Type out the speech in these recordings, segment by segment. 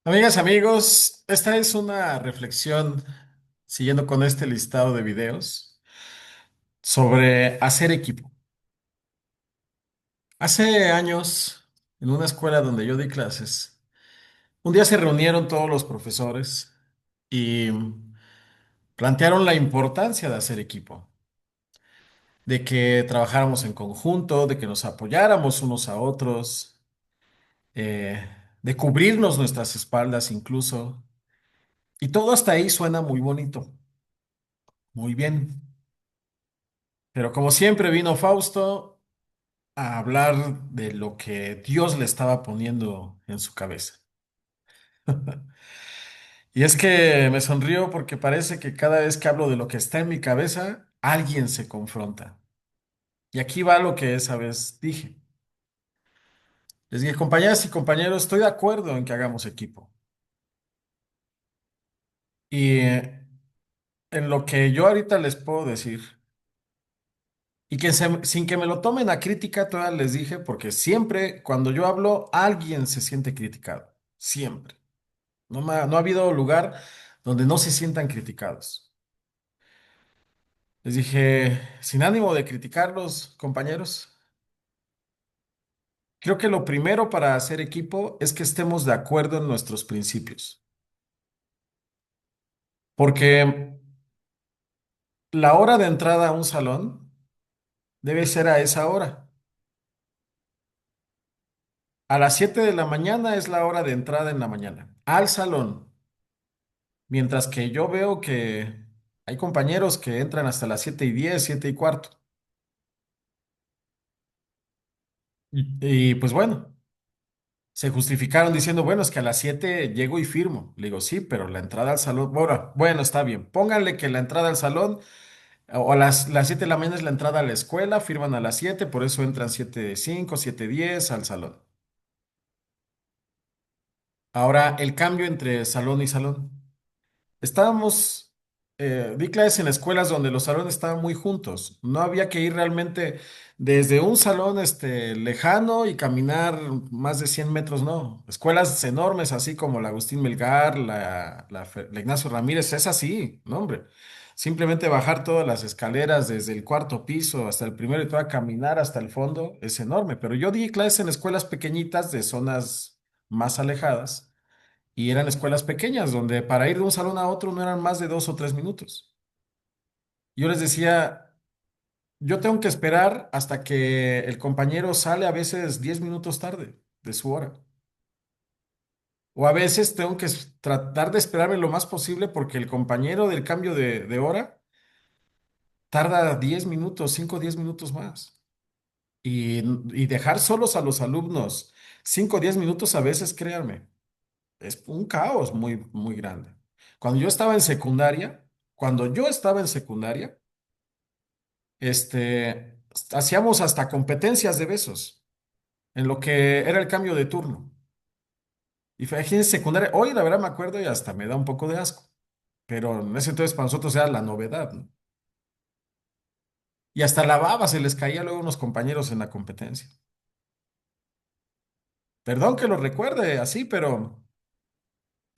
Amigas, amigos, esta es una reflexión siguiendo con este listado de videos sobre hacer equipo. Hace años, en una escuela donde yo di clases, un día se reunieron todos los profesores y plantearon la importancia de hacer equipo, de que trabajáramos en conjunto, de que nos apoyáramos unos a otros, eh, de cubrirnos nuestras espaldas incluso. Y todo hasta ahí suena muy bonito, muy bien. Pero como siempre vino Fausto a hablar de lo que Dios le estaba poniendo en su cabeza. Y es que me sonrío porque parece que cada vez que hablo de lo que está en mi cabeza, alguien se confronta. Y aquí va lo que esa vez dije. Les dije, compañeras y compañeros, estoy de acuerdo en que hagamos equipo. Y en lo que yo ahorita les puedo decir, y que sin que me lo tomen a crítica, todavía les dije, porque siempre cuando yo hablo, alguien se siente criticado. Siempre. No ha habido lugar donde no se sientan criticados. Les dije, sin ánimo de criticarlos, compañeros, creo que lo primero para hacer equipo es que estemos de acuerdo en nuestros principios. Porque la hora de entrada a un salón debe ser a esa hora. A las 7 de la mañana es la hora de entrada en la mañana, al salón. Mientras que yo veo que hay compañeros que entran hasta las 7:10, 7:15. Y pues bueno. Se justificaron diciendo, bueno, es que a las 7 llego y firmo. Le digo, sí, pero la entrada al salón, bueno, está bien. Pónganle que la entrada al salón, o a las 7 de la mañana es la entrada a la escuela, firman a las 7, por eso entran 7:05, 7:10 al salón. Ahora, el cambio entre salón y salón. Estábamos, di clases en escuelas donde los salones estaban muy juntos. No había que ir realmente desde un salón lejano y caminar más de 100 metros, no. Escuelas enormes, así como la Agustín Melgar, la Ignacio Ramírez, es así, no, hombre. Simplemente bajar todas las escaleras desde el cuarto piso hasta el primero y todo a caminar hasta el fondo es enorme. Pero yo di clases en escuelas pequeñitas de zonas más alejadas. Y eran escuelas pequeñas, donde para ir de un salón a otro no eran más de 2 o 3 minutos. Yo les decía, yo tengo que esperar hasta que el compañero sale a veces 10 minutos tarde de su hora. O a veces tengo que tratar de esperarme lo más posible porque el compañero del cambio de hora tarda 10 minutos, 5 o 10 minutos más. Y dejar solos a los alumnos 5 o 10 minutos a veces, créanme, es un caos muy, muy grande. Cuando yo estaba en secundaria, cuando yo estaba en secundaria, hacíamos hasta competencias de besos en lo que era el cambio de turno. Y fue aquí en secundaria, hoy la verdad me acuerdo y hasta me da un poco de asco, pero en ese entonces para nosotros era la novedad, ¿no? Y hasta la baba se les caía luego a unos compañeros en la competencia. Perdón que lo recuerde así, pero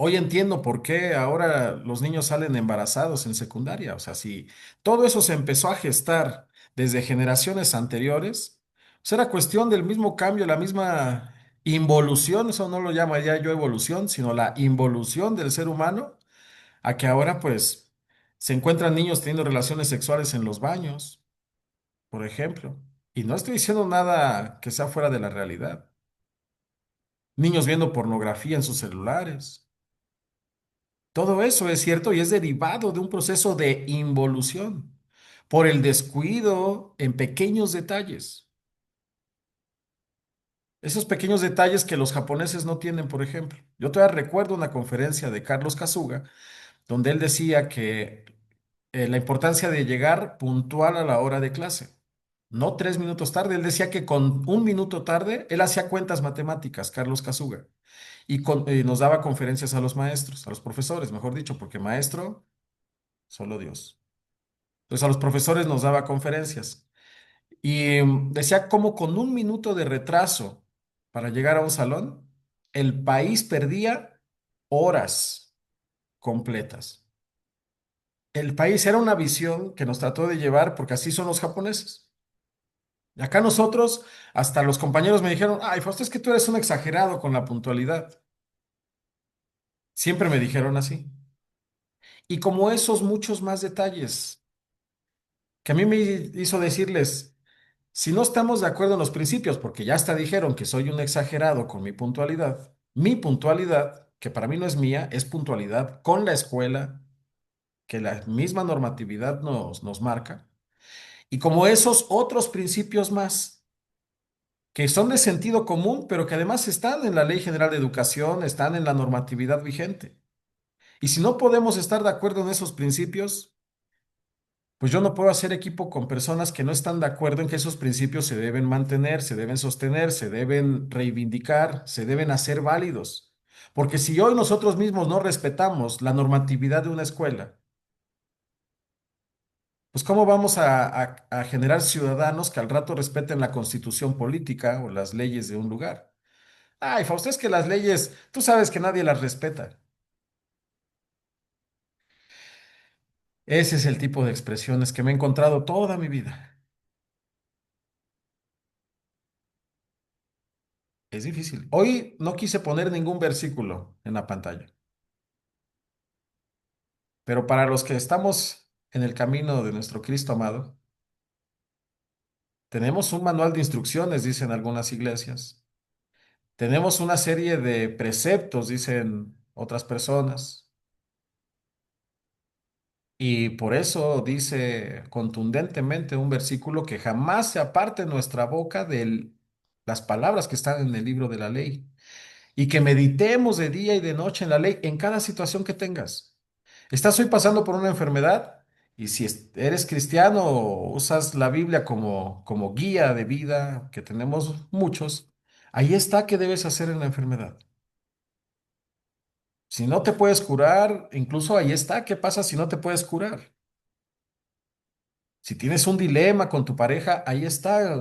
hoy entiendo por qué ahora los niños salen embarazados en secundaria. O sea, si todo eso se empezó a gestar desde generaciones anteriores, pues era cuestión del mismo cambio, la misma involución, eso no lo llamaría yo evolución, sino la involución del ser humano, a que ahora pues se encuentran niños teniendo relaciones sexuales en los baños, por ejemplo. Y no estoy diciendo nada que sea fuera de la realidad. Niños viendo pornografía en sus celulares. Todo eso es cierto y es derivado de un proceso de involución por el descuido en pequeños detalles. Esos pequeños detalles que los japoneses no tienen, por ejemplo. Yo todavía recuerdo una conferencia de Carlos Kasuga donde él decía que la importancia de llegar puntual a la hora de clase, no 3 minutos tarde. Él decía que con un minuto tarde, él hacía cuentas matemáticas, Carlos Kasuga, y nos daba conferencias a los maestros, a los profesores, mejor dicho, porque maestro, solo Dios. Entonces a los profesores nos daba conferencias y decía cómo con un minuto de retraso para llegar a un salón, el país perdía horas completas. El país era una visión que nos trató de llevar porque así son los japoneses. Y acá nosotros, hasta los compañeros me dijeron, ay, Fausto, es que tú eres un exagerado con la puntualidad. Siempre me dijeron así. Y como esos muchos más detalles que a mí me hizo decirles, si no estamos de acuerdo en los principios, porque ya hasta dijeron que soy un exagerado con mi puntualidad, que para mí no es mía, es puntualidad con la escuela, que la misma normatividad nos marca, y como esos otros principios más, que son de sentido común, pero que además están en la Ley General de Educación, están en la normatividad vigente. Y si no podemos estar de acuerdo en esos principios, pues yo no puedo hacer equipo con personas que no están de acuerdo en que esos principios se deben mantener, se deben sostener, se deben reivindicar, se deben hacer válidos. Porque si hoy nosotros mismos no respetamos la normatividad de una escuela, pues ¿cómo vamos a generar ciudadanos que al rato respeten la constitución política o las leyes de un lugar? Ay, Fausto, es que las leyes, tú sabes que nadie las respeta. Ese es el tipo de expresiones que me he encontrado toda mi vida. Es difícil. Hoy no quise poner ningún versículo en la pantalla, pero para los que estamos en el camino de nuestro Cristo amado, tenemos un manual de instrucciones, dicen algunas iglesias. Tenemos una serie de preceptos, dicen otras personas. Y por eso dice contundentemente un versículo que jamás se aparte nuestra boca de las palabras que están en el libro de la ley. Y que meditemos de día y de noche en la ley en cada situación que tengas. Estás hoy pasando por una enfermedad y si eres cristiano o usas la Biblia como guía de vida, que tenemos muchos, ahí está qué debes hacer en la enfermedad. Si no te puedes curar, incluso ahí está qué pasa si no te puedes curar. Si tienes un dilema con tu pareja, ahí está.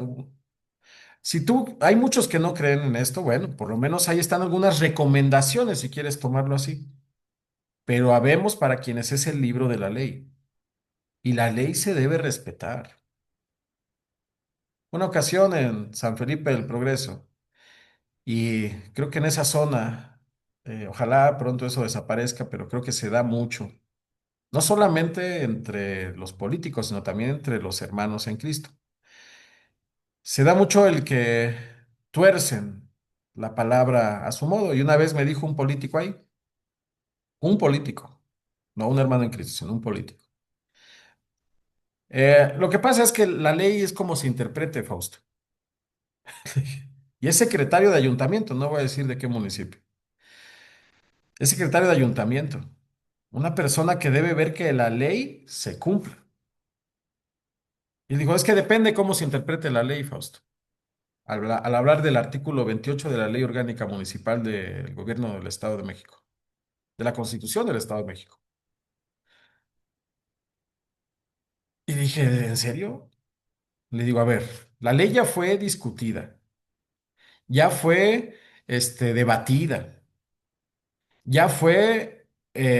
Si tú, hay muchos que no creen en esto, bueno, por lo menos ahí están algunas recomendaciones si quieres tomarlo así. Pero habemos para quienes es el libro de la ley y la ley se debe respetar. Una ocasión en San Felipe del Progreso y creo que en esa zona, ojalá pronto eso desaparezca, pero creo que se da mucho, no solamente entre los políticos, sino también entre los hermanos en Cristo. Se da mucho el que tuercen la palabra a su modo y una vez me dijo un político ahí, un político, no un hermano en Cristo, sino un político. Lo que pasa es que la ley es como se interprete, Fausto. Y es secretario de ayuntamiento, no voy a decir de qué municipio. Es secretario de ayuntamiento. Una persona que debe ver que la ley se cumpla. Y dijo, es que depende cómo se interprete la ley, Fausto. Al hablar del artículo 28 de la Ley Orgánica Municipal del Gobierno del Estado de México, de la Constitución del Estado de México. Y dije, ¿en serio? Le digo, a ver, la ley ya fue discutida, ya fue debatida. Ya fue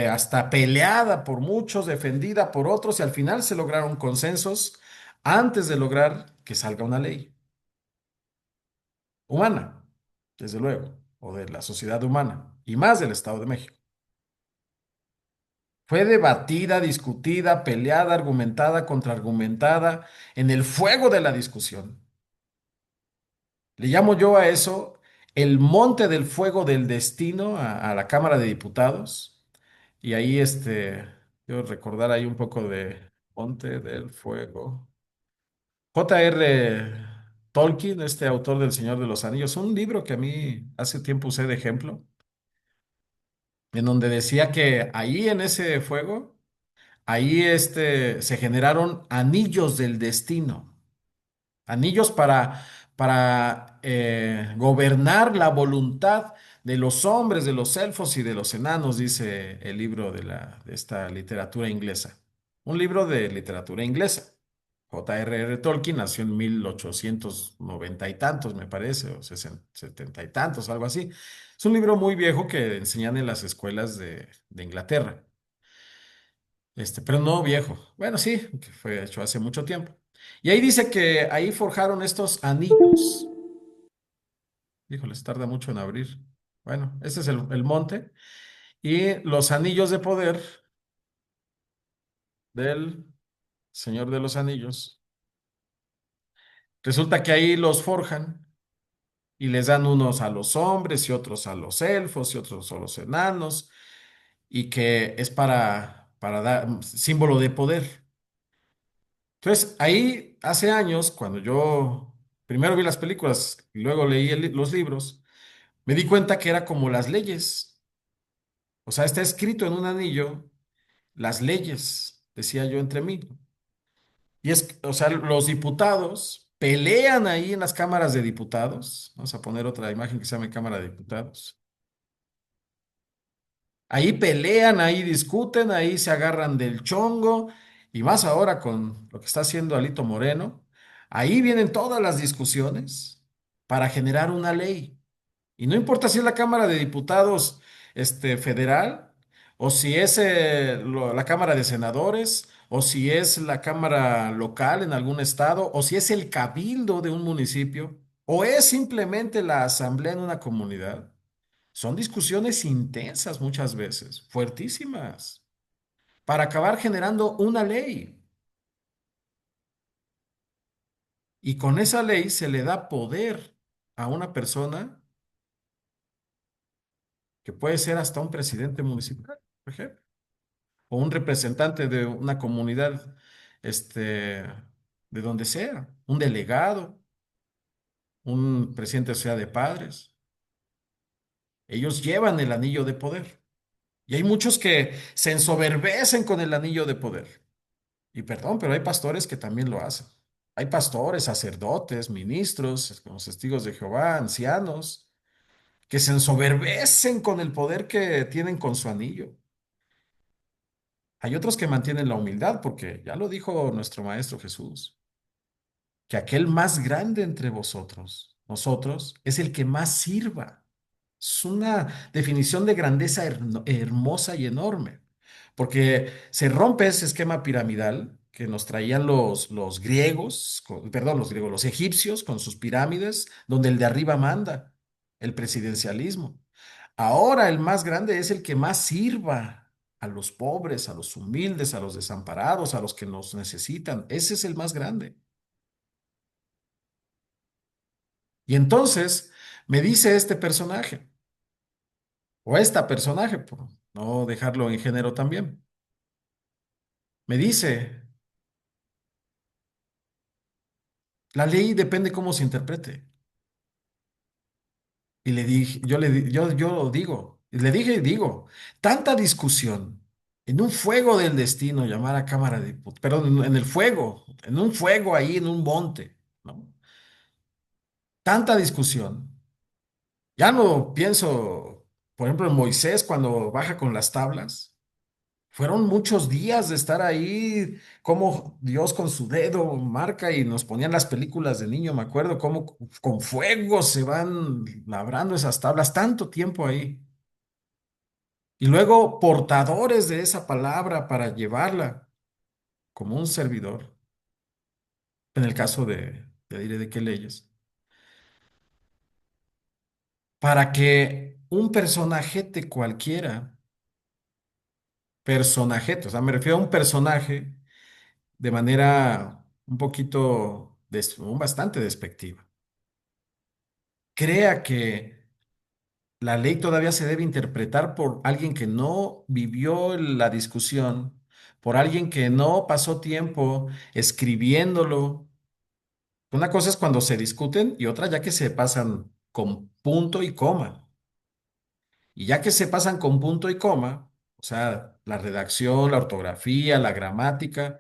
hasta peleada por muchos, defendida por otros y al final se lograron consensos antes de lograr que salga una ley humana, desde luego, o de la sociedad humana y más del Estado de México. Fue debatida, discutida, peleada, argumentada, contraargumentada en el fuego de la discusión. Le llamo yo a eso el monte del fuego del destino a la Cámara de Diputados. Y ahí, quiero recordar ahí un poco de Monte del Fuego. J.R. Tolkien, este autor del Señor de los Anillos, un libro que a mí hace tiempo usé de ejemplo, en donde decía que ahí en ese fuego, ahí se generaron anillos del destino. Anillos para gobernar la voluntad de los hombres, de los elfos y de los enanos, dice el libro de esta literatura inglesa. Un libro de literatura inglesa. J.R.R. Tolkien nació en 1890 y tantos, me parece, o 70 y tantos, algo así. Es un libro muy viejo que enseñan en las escuelas de Inglaterra. Pero no viejo. Bueno, sí, que fue hecho hace mucho tiempo. Y ahí dice que ahí forjaron estos anillos. Híjoles, tarda mucho en abrir. Bueno, este es el monte. Y los anillos de poder del Señor de los Anillos. Resulta que ahí los forjan y les dan unos a los hombres y otros a los elfos y otros a los enanos, y que es para dar símbolo de poder. Entonces, ahí hace años, cuando yo primero vi las películas y luego leí los libros, me di cuenta que era como las leyes. O sea, está escrito en un anillo las leyes, decía yo entre mí. Y es, o sea, los diputados pelean ahí en las cámaras de diputados. Vamos a poner otra imagen que se llame Cámara de Diputados. Ahí pelean, ahí discuten, ahí se agarran del chongo, y más ahora con lo que está haciendo Alito Moreno. Ahí vienen todas las discusiones para generar una ley. Y no importa si es la Cámara de Diputados federal, o si es la Cámara de Senadores, o si es la Cámara local en algún estado, o si es el cabildo de un municipio, o es simplemente la asamblea en una comunidad. Son discusiones intensas muchas veces, fuertísimas, para acabar generando una ley. Y con esa ley se le da poder a una persona que puede ser hasta un presidente municipal, por ejemplo, o un representante de una comunidad, de donde sea, un delegado, un presidente de sociedad de padres. Ellos llevan el anillo de poder. Y hay muchos que se ensoberbecen con el anillo de poder. Y perdón, pero hay pastores que también lo hacen. Hay pastores, sacerdotes, ministros, como testigos de Jehová, ancianos, que se ensoberbecen con el poder que tienen con su anillo. Hay otros que mantienen la humildad, porque ya lo dijo nuestro Maestro Jesús, que aquel más grande entre vosotros, nosotros, es el que más sirva. Es una definición de grandeza hermosa y enorme, porque se rompe ese esquema piramidal que nos traían los griegos, perdón, los griegos, los egipcios con sus pirámides, donde el de arriba manda, el presidencialismo. Ahora el más grande es el que más sirva a los pobres, a los humildes, a los desamparados, a los que nos necesitan. Ese es el más grande. Y entonces me dice este personaje, o esta personaje, por no dejarlo en género también, me dice, la ley depende cómo se interprete. Y le dije, yo digo, y le dije y digo, tanta discusión en un fuego del destino, llamar a Cámara de Diputados, perdón, en el fuego, en un fuego ahí, en un monte, ¿no? Tanta discusión. Ya no pienso, por ejemplo, en Moisés cuando baja con las tablas. Fueron muchos días de estar ahí, como Dios con su dedo marca, y nos ponían las películas de niño, me acuerdo, cómo con fuego se van labrando esas tablas, tanto tiempo ahí. Y luego portadores de esa palabra para llevarla como un servidor, en el caso de diré de qué leyes, para que un personajete cualquiera, personajete, o sea, me refiero a un personaje de manera un poquito, bastante despectiva, crea que la ley todavía se debe interpretar por alguien que no vivió la discusión, por alguien que no pasó tiempo escribiéndolo. Una cosa es cuando se discuten y otra ya que se pasan con punto y coma. Y ya que se pasan con punto y coma, o sea, la redacción, la ortografía, la gramática,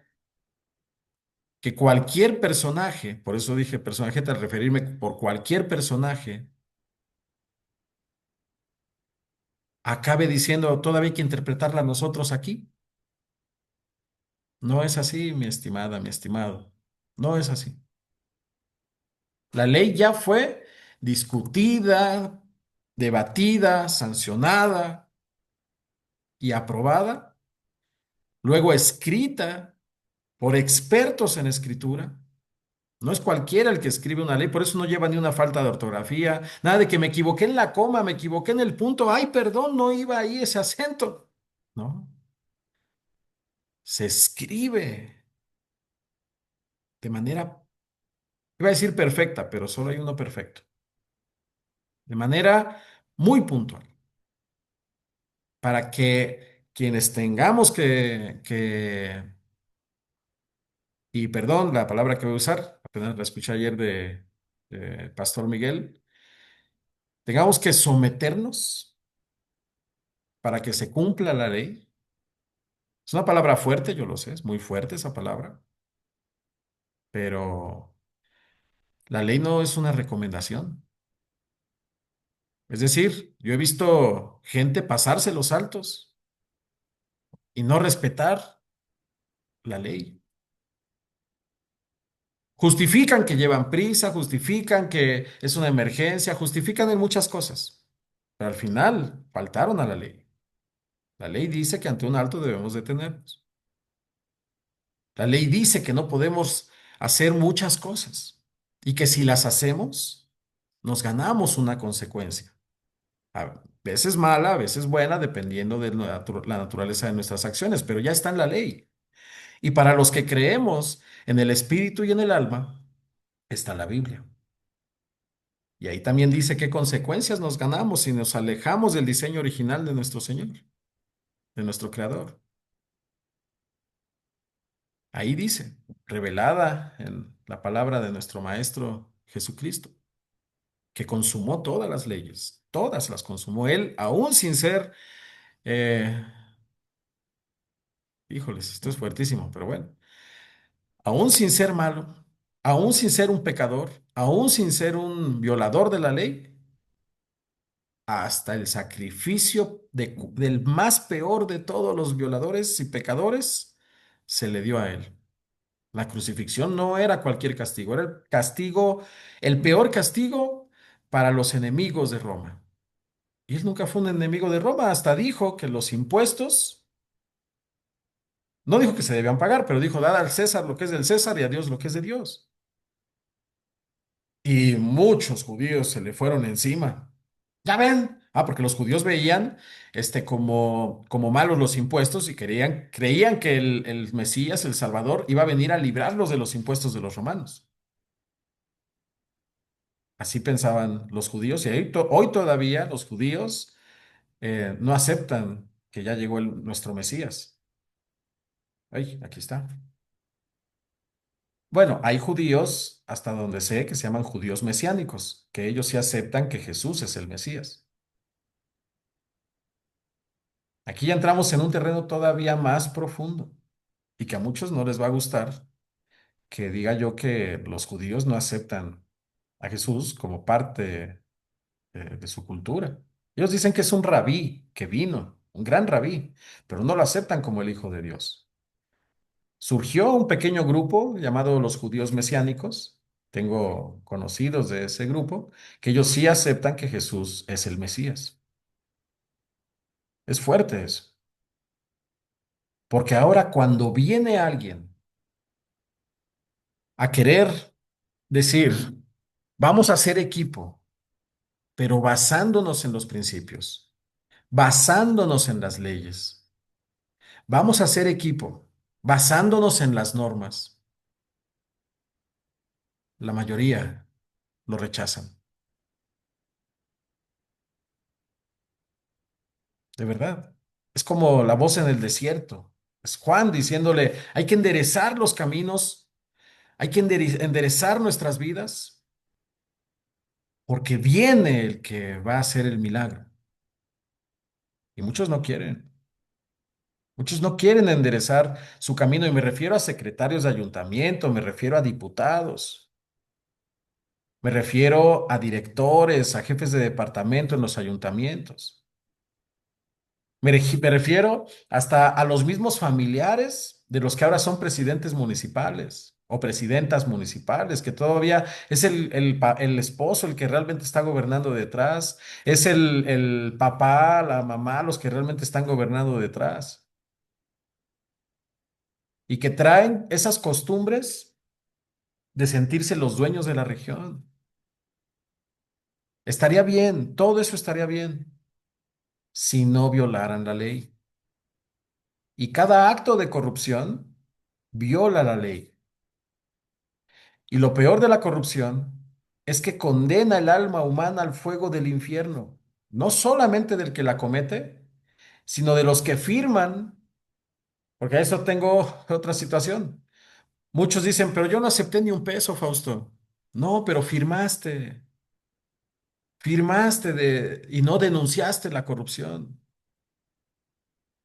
que cualquier personaje, por eso dije personaje al referirme por cualquier personaje, acabe diciendo todavía hay que interpretarla nosotros aquí. No es así, mi estimada, mi estimado. No es así. La ley ya fue discutida, debatida, sancionada y aprobada, luego escrita por expertos en escritura. No es cualquiera el que escribe una ley, por eso no lleva ni una falta de ortografía, nada de que me equivoqué en la coma, me equivoqué en el punto, ay, perdón, no iba ahí ese acento. No, se escribe de manera, iba a decir perfecta, pero solo hay uno perfecto, de manera muy puntual, para que quienes tengamos y perdón la palabra que voy a usar, apenas la escuché ayer de Pastor Miguel, tengamos que someternos para que se cumpla la ley. Es una palabra fuerte, yo lo sé, es muy fuerte esa palabra, pero la ley no es una recomendación. Es decir, yo he visto gente pasarse los saltos y no respetar la ley. Justifican que llevan prisa, justifican que es una emergencia, justifican en muchas cosas, pero al final faltaron a la ley. La ley dice que ante un alto debemos detenernos. La ley dice que no podemos hacer muchas cosas y que si las hacemos, nos ganamos una consecuencia. A veces mala, a veces buena, dependiendo de la naturaleza de nuestras acciones, pero ya está en la ley. Y para los que creemos en el espíritu y en el alma, está la Biblia. Y ahí también dice qué consecuencias nos ganamos si nos alejamos del diseño original de nuestro Señor, de nuestro Creador. Ahí dice, revelada en la palabra de nuestro Maestro Jesucristo, que consumó todas las leyes, todas las consumó Él, aún sin ser, eh, híjoles, esto es fuertísimo, pero bueno, aún sin ser malo, aún sin ser un pecador, aún sin ser un violador de la ley, hasta el sacrificio del más peor de todos los violadores y pecadores se le dio a Él. La crucifixión no era cualquier castigo, era el castigo, el peor castigo para los enemigos de Roma. Y él nunca fue un enemigo de Roma, hasta dijo que los impuestos, no dijo que se debían pagar, pero dijo, dad al César lo que es del César y a Dios lo que es de Dios. Y muchos judíos se le fueron encima. Ya ven, porque los judíos veían como malos los impuestos y creían que el Mesías, el Salvador, iba a venir a librarlos de los impuestos de los romanos. Así pensaban los judíos y hoy todavía los judíos no aceptan que ya llegó nuestro Mesías. Ay, aquí está. Bueno, hay judíos, hasta donde sé, que se llaman judíos mesiánicos, que ellos sí aceptan que Jesús es el Mesías. Aquí ya entramos en un terreno todavía más profundo y que a muchos no les va a gustar que diga yo que los judíos no aceptan a Jesús como parte de su cultura. Ellos dicen que es un rabí que vino, un gran rabí, pero no lo aceptan como el Hijo de Dios. Surgió un pequeño grupo llamado los judíos mesiánicos. Tengo conocidos de ese grupo que ellos sí aceptan que Jesús es el Mesías. Es fuerte eso, porque ahora cuando viene alguien a querer decir, vamos a hacer equipo, pero basándonos en los principios, basándonos en las leyes, vamos a hacer equipo, basándonos en las normas, la mayoría lo rechazan, de verdad. Es como la voz en el desierto. Es Juan diciéndole, hay que enderezar los caminos, hay que enderezar nuestras vidas, porque viene el que va a hacer el milagro. Y muchos no quieren. Muchos no quieren enderezar su camino y me refiero a secretarios de ayuntamiento, me refiero a diputados, me refiero a directores, a jefes de departamento en los ayuntamientos. Me refiero hasta a los mismos familiares de los que ahora son presidentes municipales. o presidentas municipales, que todavía es el esposo el que realmente está gobernando detrás, es el papá, la mamá, los que realmente están gobernando detrás, y que traen esas costumbres de sentirse los dueños de la región. Estaría bien, todo eso estaría bien si no violaran la ley. Y cada acto de corrupción viola la ley. Y lo peor de la corrupción es que condena el alma humana al fuego del infierno, no solamente del que la comete, sino de los que firman, porque a eso tengo otra situación. Muchos dicen, pero yo no acepté ni un peso, Fausto. No, pero y no denunciaste la corrupción.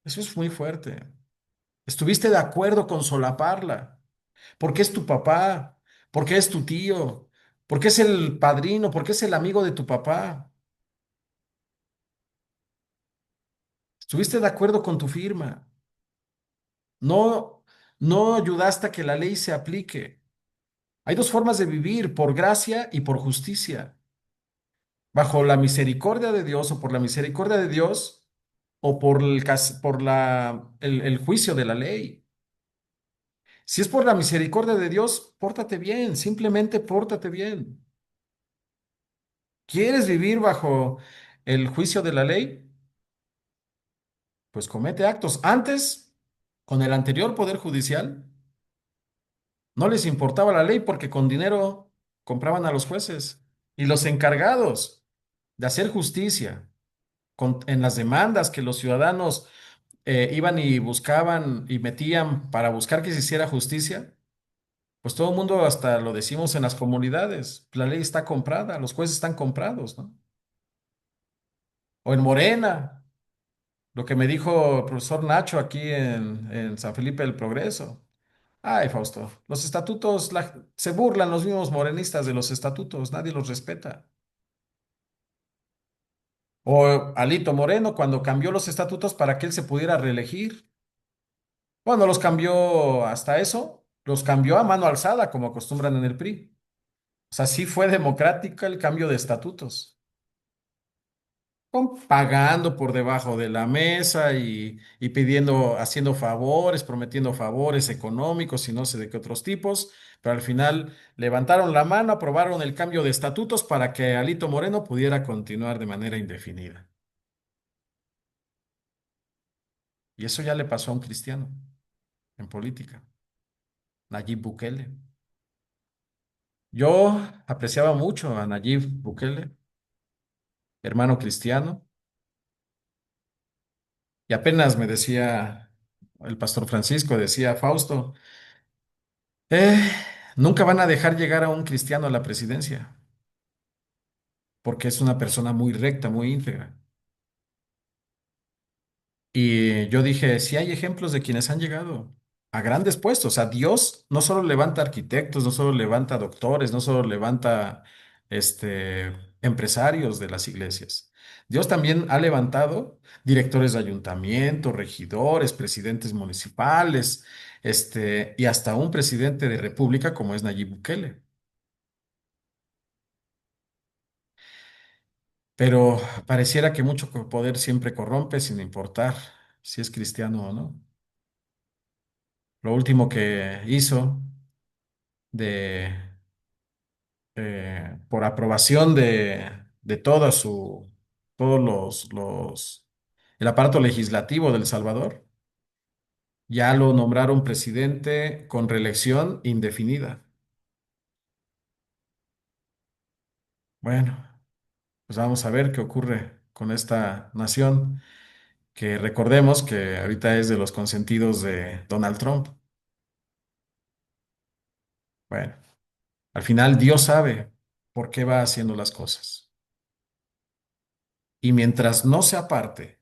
Eso es muy fuerte. Estuviste de acuerdo con solaparla, porque es tu papá, porque es tu tío, porque es el padrino, porque es el amigo de tu papá. Estuviste de acuerdo con tu firma. No, no ayudaste a que la ley se aplique. Hay dos formas de vivir, por gracia y por justicia. Bajo la misericordia de Dios o por la misericordia de Dios o por el juicio de la ley. Si es por la misericordia de Dios, pórtate bien, simplemente pórtate bien. ¿Quieres vivir bajo el juicio de la ley? Pues comete actos. Antes, con el anterior poder judicial, no les importaba la ley porque con dinero compraban a los jueces y los encargados de hacer justicia en las demandas que los ciudadanos iban y buscaban y metían para buscar que se hiciera justicia. Pues todo el mundo, hasta lo decimos en las comunidades, la ley está comprada, los jueces están comprados, ¿no? O en Morena, lo que me dijo el profesor Nacho aquí en San Felipe del Progreso. Ay, Fausto, los estatutos, se burlan los mismos morenistas de los estatutos, nadie los respeta. O Alito Moreno, cuando cambió los estatutos para que él se pudiera reelegir. Bueno, los cambió hasta eso, los cambió a mano alzada, como acostumbran en el PRI. O sea, sí fue democrática el cambio de estatutos. Pagando por debajo de la mesa y pidiendo, haciendo favores, prometiendo favores económicos y no sé de qué otros tipos, pero al final levantaron la mano, aprobaron el cambio de estatutos para que Alito Moreno pudiera continuar de manera indefinida. Y eso ya le pasó a un cristiano en política, Nayib Bukele. Yo apreciaba mucho a Nayib Bukele, hermano cristiano, y apenas me decía el pastor Francisco, decía, Fausto, Eh, nunca van a dejar llegar a un cristiano a la presidencia, porque es una persona muy recta, muy íntegra. Y yo dije, sí hay ejemplos de quienes han llegado a grandes puestos. O sea, Dios no solo levanta arquitectos, no solo levanta doctores, no solo levanta empresarios de las iglesias. Dios también ha levantado directores de ayuntamiento, regidores, presidentes municipales, y hasta un presidente de república como es Nayib Bukele. Pero pareciera que mucho poder siempre corrompe sin importar si es cristiano o no. Lo último que hizo de, por aprobación de todos el aparato legislativo de El Salvador, ya lo nombraron presidente con reelección indefinida. Bueno, pues vamos a ver qué ocurre con esta nación, que recordemos que ahorita es de los consentidos de Donald Trump. Bueno. Al final Dios sabe por qué va haciendo las cosas. Y mientras no se aparte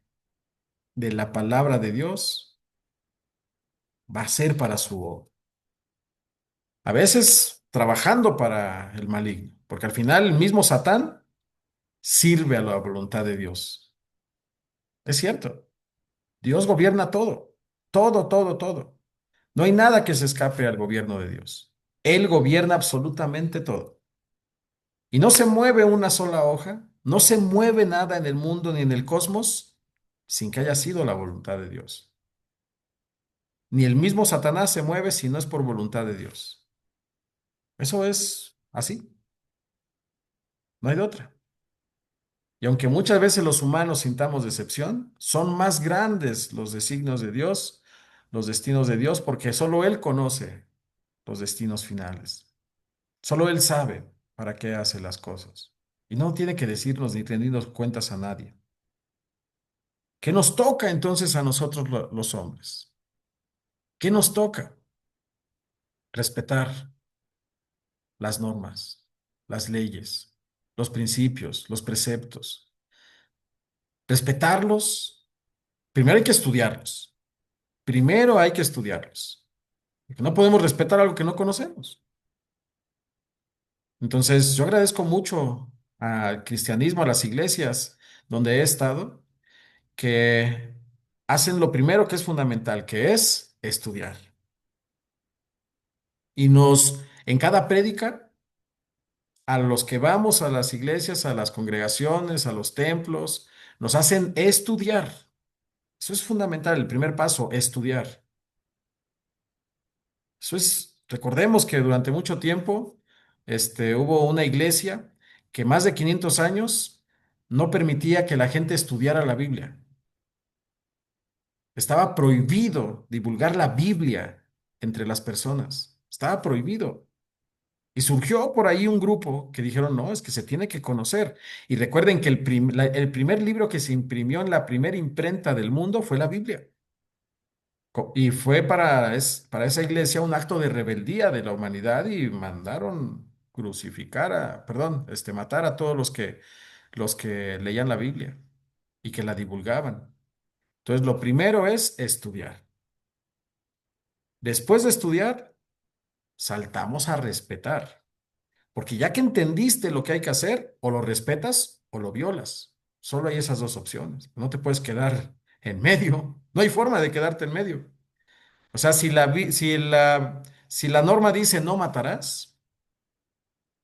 de la palabra de Dios, va a ser para su obra. A veces trabajando para el maligno, porque al final el mismo Satán sirve a la voluntad de Dios. Es cierto, Dios gobierna todo, todo, todo, todo. No hay nada que se escape al gobierno de Dios. Él gobierna absolutamente todo. Y no se mueve una sola hoja, no se mueve nada en el mundo ni en el cosmos sin que haya sido la voluntad de Dios. Ni el mismo Satanás se mueve si no es por voluntad de Dios. Eso es así, no hay de otra. Y aunque muchas veces los humanos sintamos decepción, son más grandes los designios de Dios, los destinos de Dios, porque solo Él conoce los destinos finales. Solo Él sabe para qué hace las cosas. Y no tiene que decirnos ni rendirnos cuentas a nadie. ¿Qué nos toca entonces a nosotros los hombres? ¿Qué nos toca? Respetar las normas, las leyes, los principios, los preceptos. Respetarlos, primero hay que estudiarlos. Primero hay que estudiarlos. Porque no podemos respetar algo que no conocemos. Entonces, yo agradezco mucho al cristianismo, a las iglesias donde he estado, que hacen lo primero que es fundamental, que es estudiar. Y en cada prédica, a los que vamos a las iglesias, a las congregaciones, a los templos, nos hacen estudiar. Eso es fundamental, el primer paso, estudiar. Recordemos que durante mucho tiempo, hubo una iglesia que más de 500 años no permitía que la gente estudiara la Biblia. Estaba prohibido divulgar la Biblia entre las personas. Estaba prohibido. Y surgió por ahí un grupo que dijeron, no, es que se tiene que conocer. Y recuerden que el primer libro que se imprimió en la primera imprenta del mundo fue la Biblia. Y fue para esa iglesia un acto de rebeldía de la humanidad y mandaron perdón, matar a todos los que leían la Biblia y que la divulgaban. Entonces, lo primero es estudiar. Después de estudiar, saltamos a respetar. Porque ya que entendiste lo que hay que hacer, o lo respetas o lo violas. Solo hay esas dos opciones. No te puedes quedar en medio. No hay forma de quedarte en medio. O sea, si la norma dice no matarás,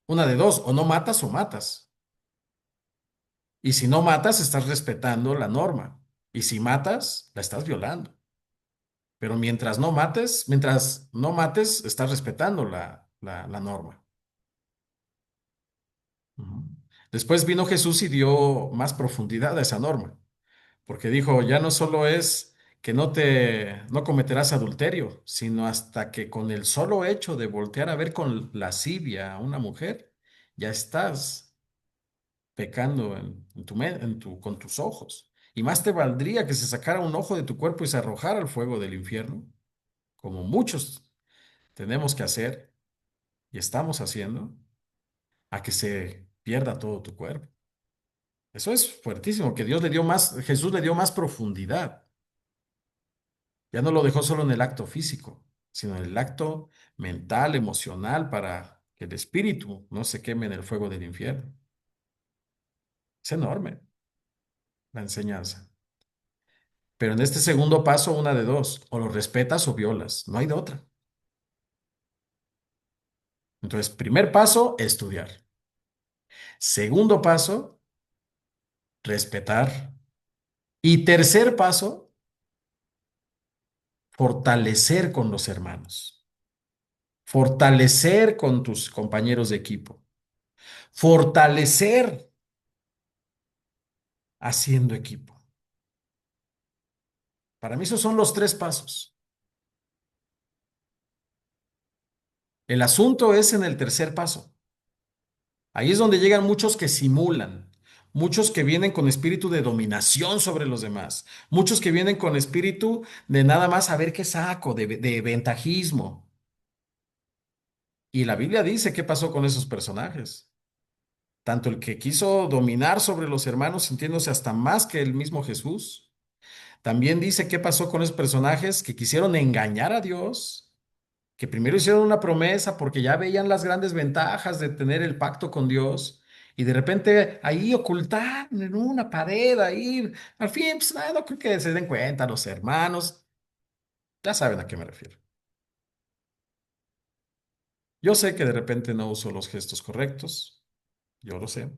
una de dos, o no matas o matas. Y si no matas, estás respetando la norma. Y si matas, la estás violando. Pero mientras no mates, estás respetando la norma. Ujú. Después vino Jesús y dio más profundidad a esa norma, porque dijo, ya no solo es que no cometerás adulterio, sino hasta que con el solo hecho de voltear a ver con lascivia a una mujer, ya estás pecando con tus ojos. Y más te valdría que se sacara un ojo de tu cuerpo y se arrojara al fuego del infierno, como muchos tenemos que hacer y estamos haciendo, a que se pierda todo tu cuerpo. Eso es fuertísimo, que Jesús le dio más profundidad. Ya no lo dejó solo en el acto físico, sino en el acto mental, emocional, para que el espíritu no se queme en el fuego del infierno. Es enorme la enseñanza. Pero en este segundo paso, una de dos, o lo respetas o violas, no hay de otra. Entonces, primer paso, estudiar. Segundo paso, respetar. Y tercer paso, fortalecer con los hermanos, fortalecer con tus compañeros de equipo, fortalecer haciendo equipo. Para mí esos son los tres pasos. El asunto es en el tercer paso. Ahí es donde llegan muchos que simulan, muchos que vienen con espíritu de dominación sobre los demás, muchos que vienen con espíritu de nada más saber qué saco, de ventajismo. Y la Biblia dice qué pasó con esos personajes. Tanto el que quiso dominar sobre los hermanos sintiéndose hasta más que el mismo Jesús. También dice qué pasó con esos personajes que quisieron engañar a Dios, que primero hicieron una promesa porque ya veían las grandes ventajas de tener el pacto con Dios y de repente ahí ocultaron en una pared, ahí, al fin, pues no creo que se den cuenta los hermanos, ya saben a qué me refiero. Yo sé que de repente no uso los gestos correctos, yo lo sé,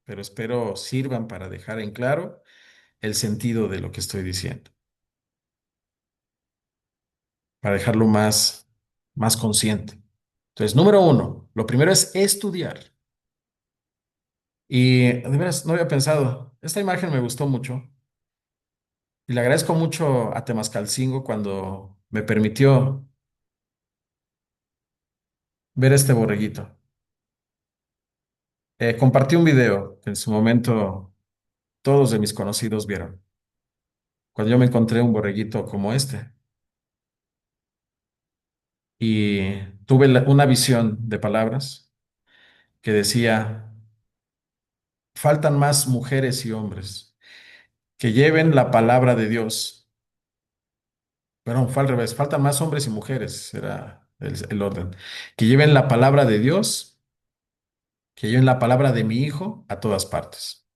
pero espero sirvan para dejar en claro el sentido de lo que estoy diciendo, para dejarlo más consciente. Entonces, número uno, lo primero es estudiar. Y de veras, no había pensado, esta imagen me gustó mucho y le agradezco mucho a Temascalcingo cuando me permitió ver este borreguito. Compartí un video que en su momento todos de mis conocidos vieron, cuando yo me encontré un borreguito como este y tuve una visión de palabras que decía, faltan más mujeres y hombres que lleven la palabra de Dios. Perdón, fue al revés, faltan más hombres y mujeres, era el orden, que lleven la palabra de Dios, que lleven la palabra de mi hijo a todas partes.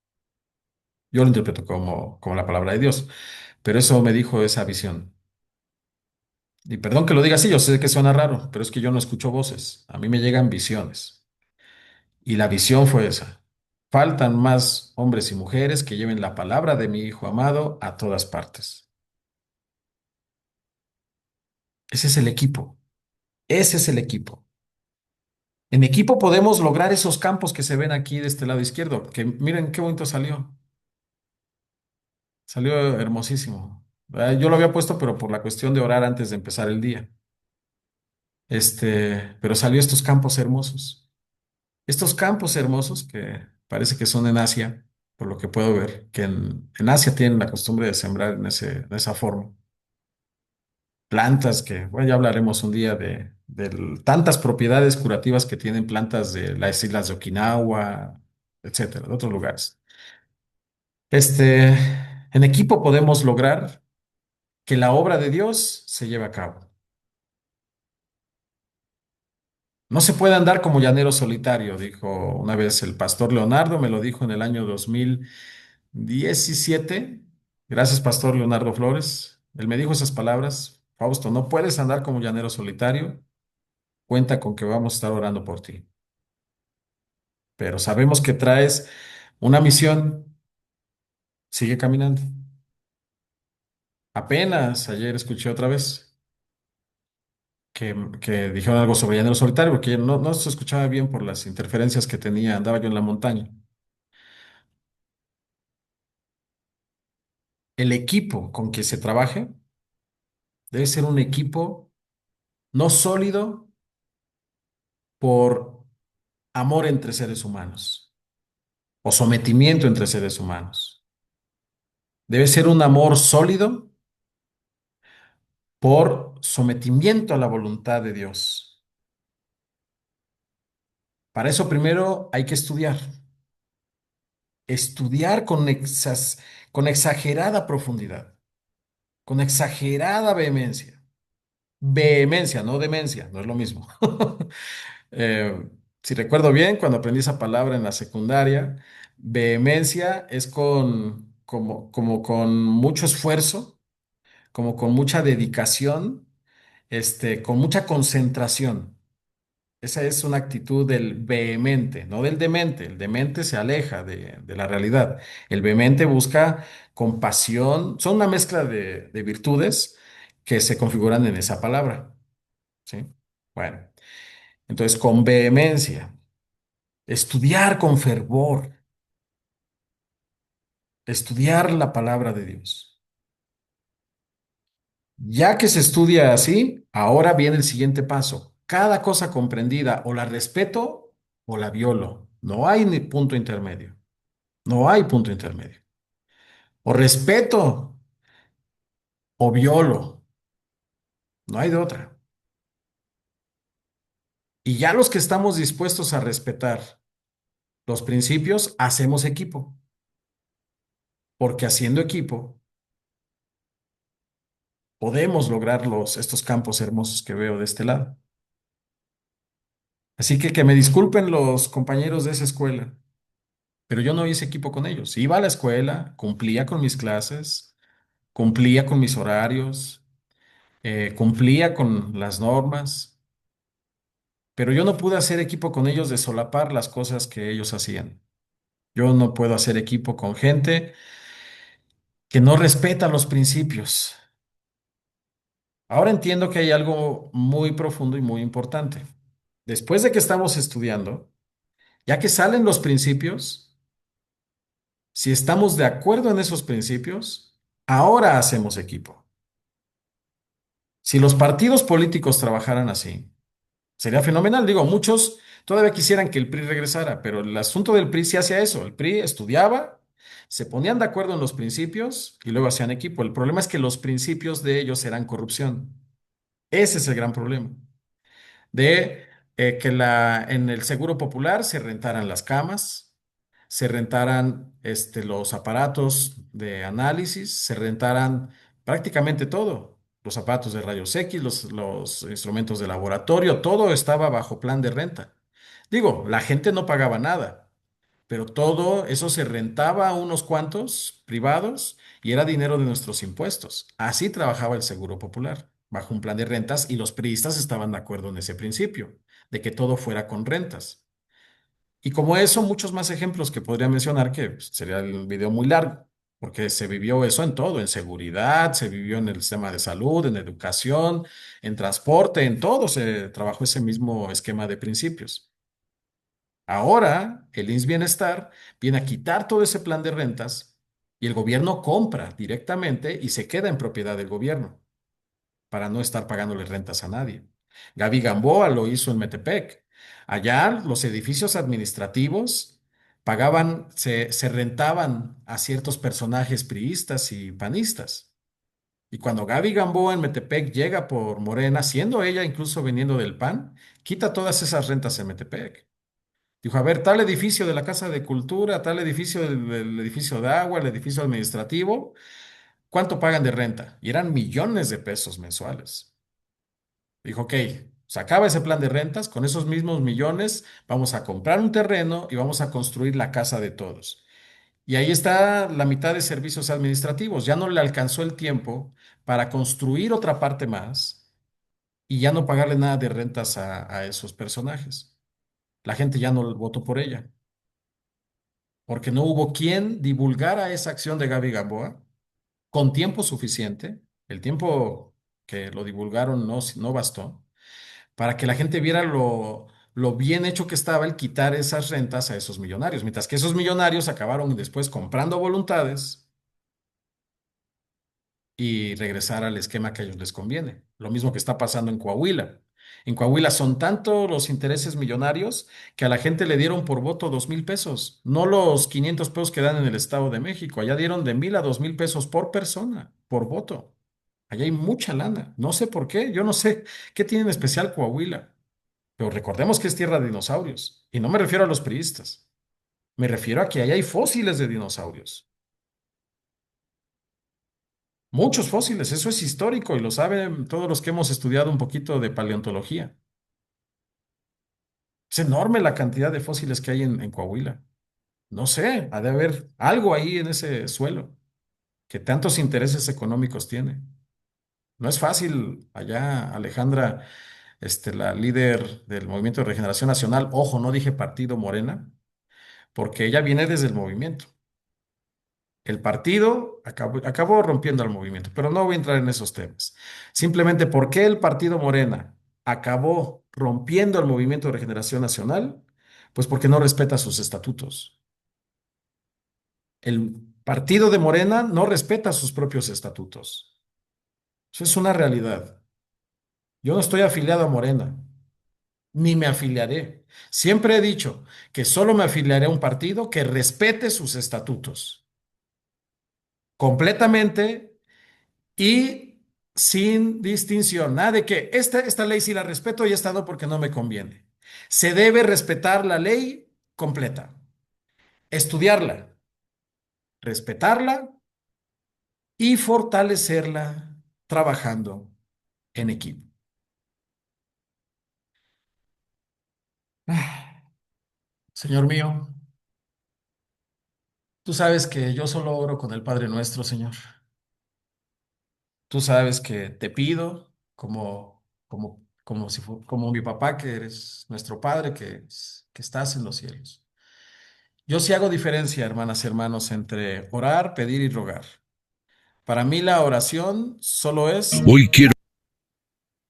Yo lo interpreto como la palabra de Dios, pero eso me dijo esa visión. Y perdón que lo diga así, yo sé que suena raro, pero es que yo no escucho voces, a mí me llegan visiones. Y la visión fue esa. Faltan más hombres y mujeres que lleven la palabra de mi hijo amado a todas partes. Ese es el equipo, ese es el equipo. En equipo podemos lograr esos campos que se ven aquí de este lado izquierdo, que miren qué bonito salió. Salió hermosísimo. Yo lo había puesto, pero por la cuestión de orar antes de empezar el día. Pero salió estos campos hermosos. Estos campos hermosos que parece que son en Asia, por lo que puedo ver, que en Asia tienen la costumbre de sembrar en esa forma. Plantas que, bueno, ya hablaremos un día de tantas propiedades curativas que tienen plantas de las islas de Okinawa, etcétera, de otros lugares. Este, en equipo podemos lograr que la obra de Dios se lleve a cabo. No se puede andar como llanero solitario, dijo una vez el pastor Leonardo, me lo dijo en el año 2017. Gracias, pastor Leonardo Flores. Él me dijo esas palabras. Fausto, no puedes andar como llanero solitario. Cuenta con que vamos a estar orando por ti. Pero sabemos que traes una misión. Sigue caminando. Apenas ayer escuché otra vez que dijeron algo sobre llanero solitario, porque no se escuchaba bien por las interferencias que tenía. Andaba yo en la montaña. El equipo con que se trabaje debe ser un equipo no sólido por amor entre seres humanos o sometimiento entre seres humanos. Debe ser un amor sólido por sometimiento a la voluntad de Dios. Para eso primero hay que estudiar, estudiar con exagerada profundidad, con exagerada vehemencia. Vehemencia, no demencia, no es lo mismo. Si recuerdo bien, cuando aprendí esa palabra en la secundaria, vehemencia es como con mucho esfuerzo, como con mucha dedicación, con mucha concentración. Esa es una actitud del vehemente, no del demente. El demente se aleja de la realidad. El vehemente busca compasión. Son una mezcla de virtudes que se configuran en esa palabra. ¿Sí? Bueno, entonces con vehemencia, estudiar con fervor, estudiar la palabra de Dios. Ya que se estudia así, ahora viene el siguiente paso. Cada cosa comprendida o la respeto o la violo. No hay ni punto intermedio. No hay punto intermedio. O respeto o violo. No hay de otra. Y ya los que estamos dispuestos a respetar los principios, hacemos equipo. Porque haciendo equipo podemos lograr estos campos hermosos que veo de este lado. Así que me disculpen los compañeros de esa escuela, pero yo no hice equipo con ellos. Iba a la escuela, cumplía con mis clases, cumplía con mis horarios, cumplía con las normas, pero yo no pude hacer equipo con ellos de solapar las cosas que ellos hacían. Yo no puedo hacer equipo con gente que no respeta los principios. Ahora entiendo que hay algo muy profundo y muy importante. Después de que estamos estudiando, ya que salen los principios, si estamos de acuerdo en esos principios, ahora hacemos equipo. Si los partidos políticos trabajaran así, sería fenomenal. Digo, muchos todavía quisieran que el PRI regresara, pero el asunto del PRI sí hacía eso. El PRI estudiaba, se ponían de acuerdo en los principios y luego hacían equipo. El problema es que los principios de ellos eran corrupción. Ese es el gran problema. De que en el Seguro Popular se rentaran las camas, se rentaran los aparatos de análisis, se rentaran prácticamente todo, los aparatos de rayos X, los instrumentos de laboratorio, todo estaba bajo plan de renta. Digo, la gente no pagaba nada, pero todo eso se rentaba a unos cuantos privados y era dinero de nuestros impuestos. Así trabajaba el Seguro Popular, bajo un plan de rentas y los priistas estaban de acuerdo en ese principio, de que todo fuera con rentas. Y como eso, muchos más ejemplos que podría mencionar, que pues, sería el video muy largo, porque se vivió eso en todo, en seguridad, se vivió en el sistema de salud, en educación, en transporte, en todo se trabajó ese mismo esquema de principios. Ahora, el INS Bienestar viene a quitar todo ese plan de rentas y el gobierno compra directamente y se queda en propiedad del gobierno para no estar pagándole rentas a nadie. Gaby Gamboa lo hizo en Metepec. Allá los edificios administrativos se rentaban a ciertos personajes priistas y panistas. Y cuando Gaby Gamboa en Metepec llega por Morena, siendo ella incluso viniendo del PAN, quita todas esas rentas en Metepec. Dijo, a ver, tal edificio de la Casa de Cultura, tal edificio del edificio de agua, el edificio administrativo, ¿cuánto pagan de renta? Y eran millones de pesos mensuales. Dijo, ok, se acaba ese plan de rentas, con esos mismos millones vamos a comprar un terreno y vamos a construir la casa de todos. Y ahí está la mitad de servicios administrativos. Ya no le alcanzó el tiempo para construir otra parte más y ya no pagarle nada de rentas a esos personajes. La gente ya no votó por ella, porque no hubo quien divulgara esa acción de Gaby Gamboa con tiempo suficiente. El tiempo que lo divulgaron no bastó para que la gente viera lo bien hecho que estaba el quitar esas rentas a esos millonarios, mientras que esos millonarios acabaron después comprando voluntades y regresar al esquema que a ellos les conviene. Lo mismo que está pasando en Coahuila. En Coahuila son tanto los intereses millonarios que a la gente le dieron por voto 2,000 pesos, no los 500 pesos que dan en el Estado de México. Allá dieron de 1,000 a 2,000 pesos por persona, por voto. Allá hay mucha lana. No sé por qué, yo no sé qué tiene en especial Coahuila. Pero recordemos que es tierra de dinosaurios. Y no me refiero a los priistas. Me refiero a que allá hay fósiles de dinosaurios. Muchos fósiles. Eso es histórico y lo saben todos los que hemos estudiado un poquito de paleontología. Es enorme la cantidad de fósiles que hay en Coahuila. No sé, ha de haber algo ahí en ese suelo que tantos intereses económicos tiene. No es fácil allá, Alejandra, la líder del Movimiento de Regeneración Nacional. Ojo, no dije partido Morena, porque ella viene desde el movimiento. El partido acabó rompiendo al movimiento, pero no voy a entrar en esos temas. Simplemente, ¿por qué el partido Morena acabó rompiendo el movimiento de regeneración nacional? Pues porque no respeta sus estatutos. El partido de Morena no respeta sus propios estatutos. Eso es una realidad. Yo no estoy afiliado a Morena, ni me afiliaré. Siempre he dicho que solo me afiliaré a un partido que respete sus estatutos completamente y sin distinción. Nada de que esta ley sí la respeto y esta no porque no me conviene. Se debe respetar la ley completa, estudiarla, respetarla y fortalecerla trabajando en equipo. Ah, Señor mío, tú sabes que yo solo oro con el Padre Nuestro, Señor. Tú sabes que te pido como como si como mi papá, que eres nuestro Padre, que estás en los cielos. Yo sí hago diferencia, hermanas y hermanos, entre orar, pedir y rogar. Para mí la oración solo es, Hoy quiero.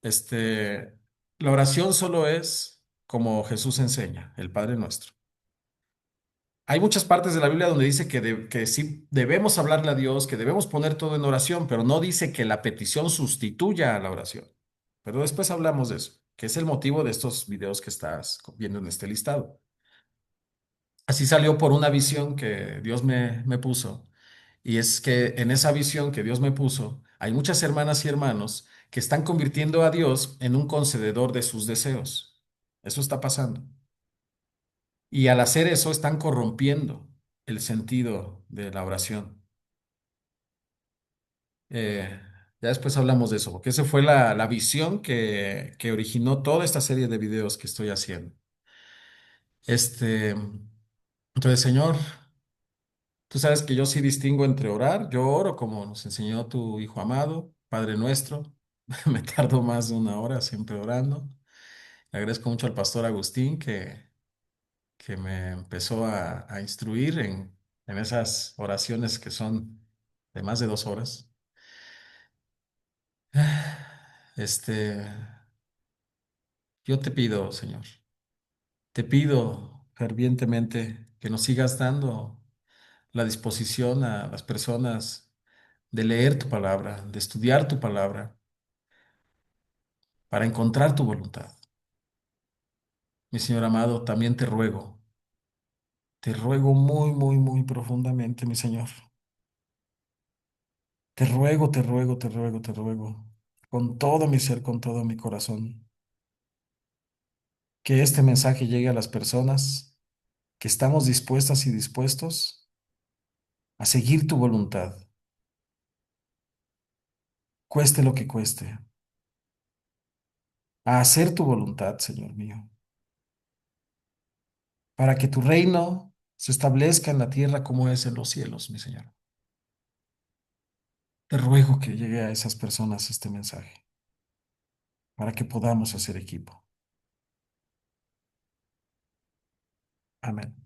este, la oración solo es como Jesús enseña, el Padre Nuestro. Hay muchas partes de la Biblia donde dice que sí debemos hablarle a Dios, que debemos poner todo en oración, pero no dice que la petición sustituya a la oración. Pero después hablamos de eso, que es el motivo de estos videos que estás viendo en este listado. Así salió por una visión que Dios me puso. Y es que en esa visión que Dios me puso, hay muchas hermanas y hermanos que están convirtiendo a Dios en un concededor de sus deseos. Eso está pasando. Y al hacer eso están corrompiendo el sentido de la oración. Ya después hablamos de eso, porque esa fue la visión que originó toda esta serie de videos que estoy haciendo. Este, entonces, Señor, tú sabes que yo sí distingo entre orar. Yo oro como nos enseñó tu Hijo amado, Padre nuestro. Me tardo más de una hora siempre orando. Le agradezco mucho al pastor Agustín que me empezó a instruir en esas oraciones que son de más de 2 horas. Este, yo te pido, Señor, te pido fervientemente que nos sigas dando la disposición a las personas de leer tu palabra, de estudiar tu palabra, para encontrar tu voluntad. Mi Señor amado, también te ruego muy, muy, muy profundamente, mi Señor. Te ruego, te ruego, te ruego, te ruego, con todo mi ser, con todo mi corazón, que este mensaje llegue a las personas que estamos dispuestas y dispuestos a seguir tu voluntad, cueste lo que cueste, a hacer tu voluntad, Señor mío, para que tu reino se establezca en la tierra como es en los cielos, mi Señor. Te ruego que llegue a esas personas este mensaje, para que podamos hacer equipo. Amén.